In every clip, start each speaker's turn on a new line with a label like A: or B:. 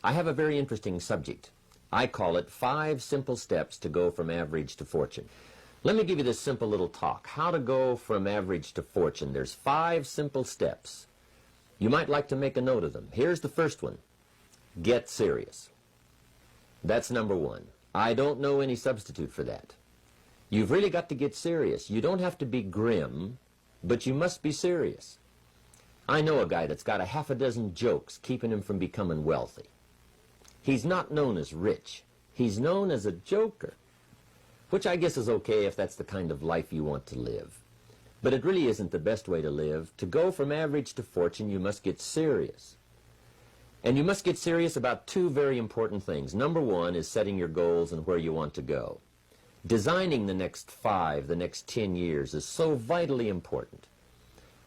A: I have a very interesting subject. I call it 5 simple steps to go from average to fortune. Let me give you this simple little talk. How to go from average to fortune. There's 5 simple steps. You might like to make a note of them. Here's the first one. Get serious. That's number 1. I don't know any substitute for that. You've really got to get serious. You don't have to be grim, but you must be serious. I know a guy that's got a half a dozen jokes keeping him from becoming wealthy. He's not known as rich. He's known as a joker, which I guess is okay if that's the kind of life you want to live. But it really isn't the best way to live. To go from average to fortune, you must get serious. And you must get serious about 2 very important things. Number 1 is setting your goals and where you want to go. Designing the next 5, the next 10 years is so vitally important.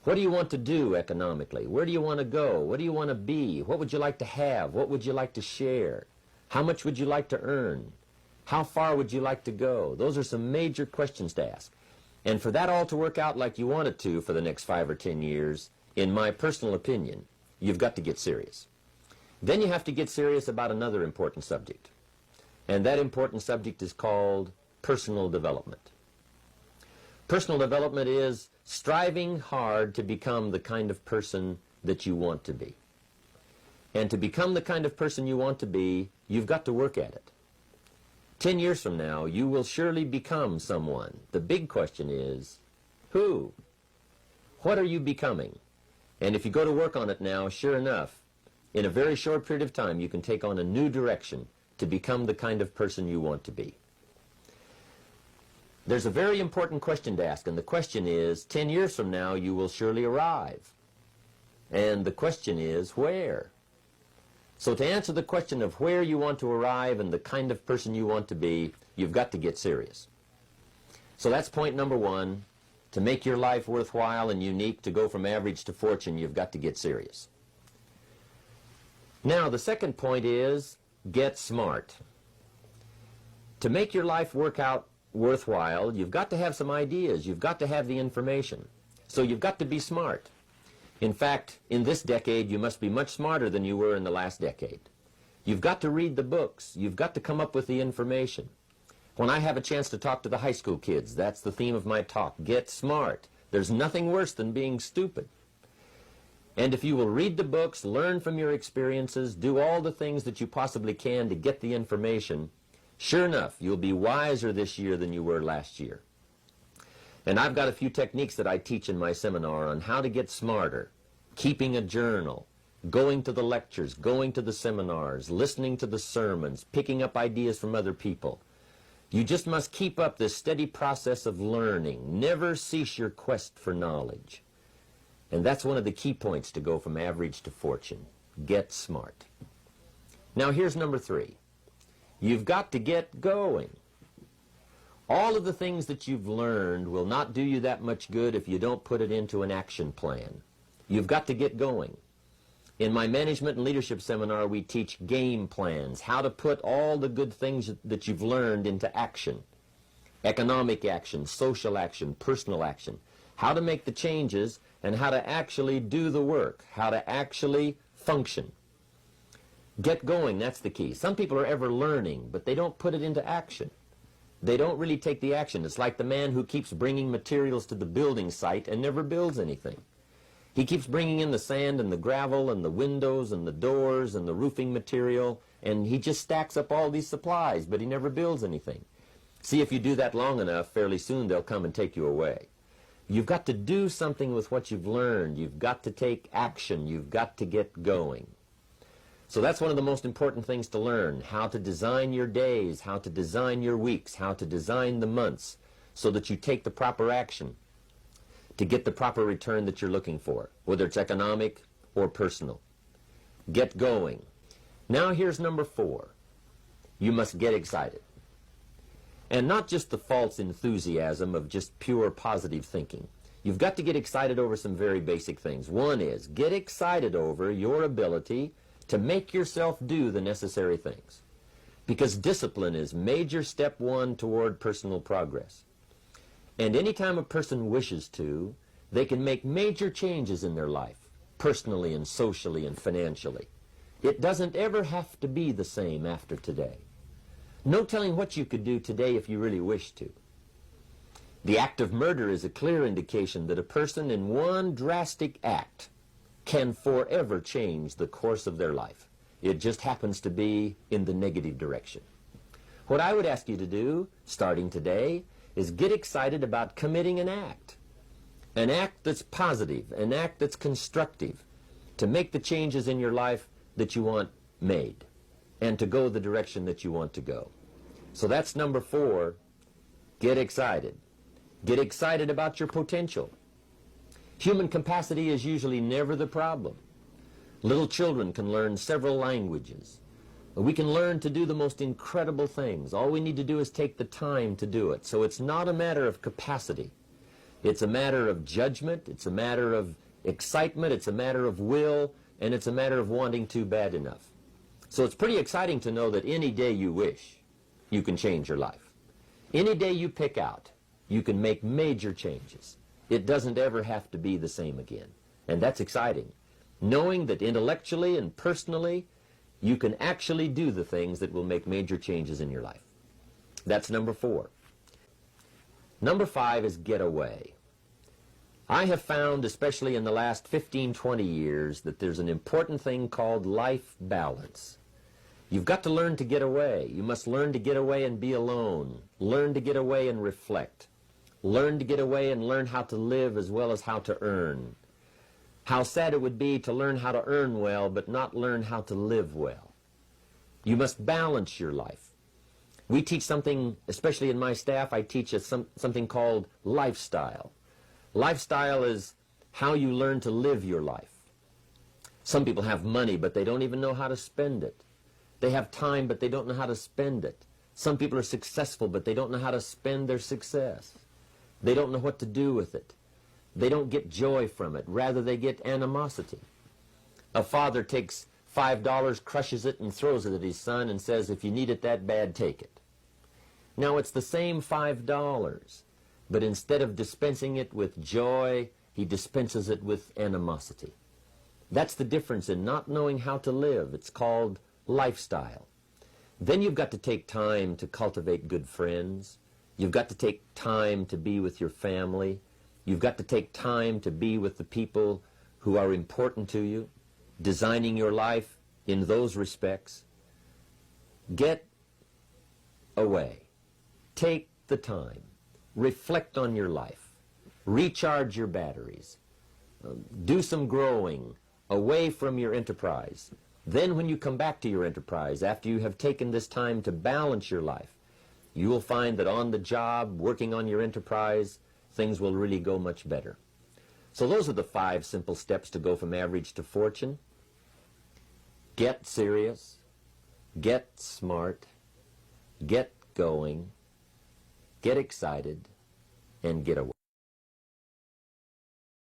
A: What do you want to do economically? Where do you want to go? What do you want to be? What would you like to have? What would you like to share? How much would you like to earn? How far would you like to go? Those are some major questions to ask. And for that all to work out like you want it to for the next 5 or 10 years, in my personal opinion, you've got to get serious. Then you have to get serious about another important subject. And that important subject is called personal development. Personal development is striving hard to become the kind of person that you want to be. And to become the kind of person you want to be, you've got to work at it. 10 years from now, you will surely become someone. The big question is, who? What are you becoming? And if you go to work on it now, sure enough, in a very short period of time, you can take on a new direction to become the kind of person you want to be. There's a very important question to ask, and the question is, 10 years from now, you will surely arrive. And the question is, where? So to answer the question of where you want to arrive and the kind of person you want to be, you've got to get serious. So that's point number 1. To make your life worthwhile and unique, to go from average to fortune, you've got to get serious. Now, the second point is, get smart. To make your life work out worthwhile, you've got to have some ideas. You've got to have the information. So you've got to be smart. In fact, in this decade, you must be much smarter than you were in the last decade. You've got to read the books. You've got to come up with the information. When I have a chance to talk to the high school kids, that's the theme of my talk. Get smart. There's nothing worse than being stupid. And if you will read the books, learn from your experiences, do all the things that you possibly can to get the information, sure enough, you'll be wiser this year than you were last year. And I've got a few techniques that I teach in my seminar on how to get smarter. Keeping a journal, going to the lectures, going to the seminars, listening to the sermons, picking up ideas from other people. You just must keep up this steady process of learning. Never cease your quest for knowledge. And that's one of the key points to go from average to fortune. Get smart. Now here's number 3. You've got to get going. All of the things that you've learned will not do you that much good if you don't put it into an action plan. You've got to get going. In my management and leadership seminar, we teach game plans, how to put all the good things that you've learned into action. Economic action, social action, personal action. How to make the changes and how to actually do the work, how to actually function. Get going, that's the key. Some people are ever learning, but they don't put it into action. They don't really take the action. It's like the man who keeps bringing materials to the building site and never builds anything. He keeps bringing in the sand and the gravel and the windows and the doors and the roofing material, and he just stacks up all these supplies, but he never builds anything. See, if you do that long enough, fairly soon they'll come and take you away. You've got to do something with what you've learned. You've got to take action. You've got to get going. So that's one of the most important things to learn, how to design your days, how to design your weeks, how to design the months, so that you take the proper action to get the proper return that you're looking for, whether it's economic or personal. Get going. Now here's number 4. You must get excited. And not just the false enthusiasm of just pure positive thinking. You've got to get excited over some very basic things. One is, get excited over your ability to make yourself do the necessary things. Because discipline is major step 1 toward personal progress. And anytime a person wishes to, they can make major changes in their life, personally and socially and financially. It doesn't ever have to be the same after today. No telling what you could do today if you really wished to. The act of murder is a clear indication that a person in one drastic act can forever change the course of their life. It just happens to be in the negative direction. What I would ask you to do, starting today, is get excited about committing an act that's positive, an act that's constructive, to make the changes in your life that you want made, and to go the direction that you want to go. So that's number 4, get excited. Get excited about your potential. Human capacity is usually never the problem. Little children can learn several languages. We can learn to do the most incredible things. All we need to do is take the time to do it. So it's not a matter of capacity. It's a matter of judgment. It's a matter of excitement. It's a matter of will. And it's a matter of wanting to bad enough. So it's pretty exciting to know that any day you wish, you can change your life. Any day you pick out, you can make major changes. It doesn't ever have to be the same again. And that's exciting. Knowing that intellectually and personally, you can actually do the things that will make major changes in your life. That's number 4. Number 5 is get away. I have found, especially in the last 15, 20 years, that there's an important thing called life balance. You've got to learn to get away. You must learn to get away and be alone. Learn to get away and reflect. Learn to get away and learn how to live as well as how to earn. How sad it would be to learn how to earn well but not learn how to live well. You must balance your life. We teach something, especially in my staff, I teach something called lifestyle. Lifestyle is how you learn to live your life. Some people have money, but they don't even know how to spend it. They have time, but they don't know how to spend it. Some people are successful, but they don't know how to spend their success. They don't know what to do with it. They don't get joy from it. Rather, they get animosity. A father takes $5, crushes it, and throws it at his son and says, if you need it that bad, take it. Now, it's the same $5, but instead of dispensing it with joy, he dispenses it with animosity. That's the difference in not knowing how to live. It's called lifestyle. Then you've got to take time to cultivate good friends. You've got to take time to be with your family. You've got to take time to be with the people who are important to you, designing your life in those respects. Get away. Take the time. Reflect on your life. Recharge your batteries. Do some growing away from your enterprise. Then when you come back to your enterprise, after you have taken this time to balance your life, you will find that on the job, working on your enterprise, things will really go much better. So those are the 5 simple steps to go from average to fortune. Get serious, get smart, get going, get excited, and get away.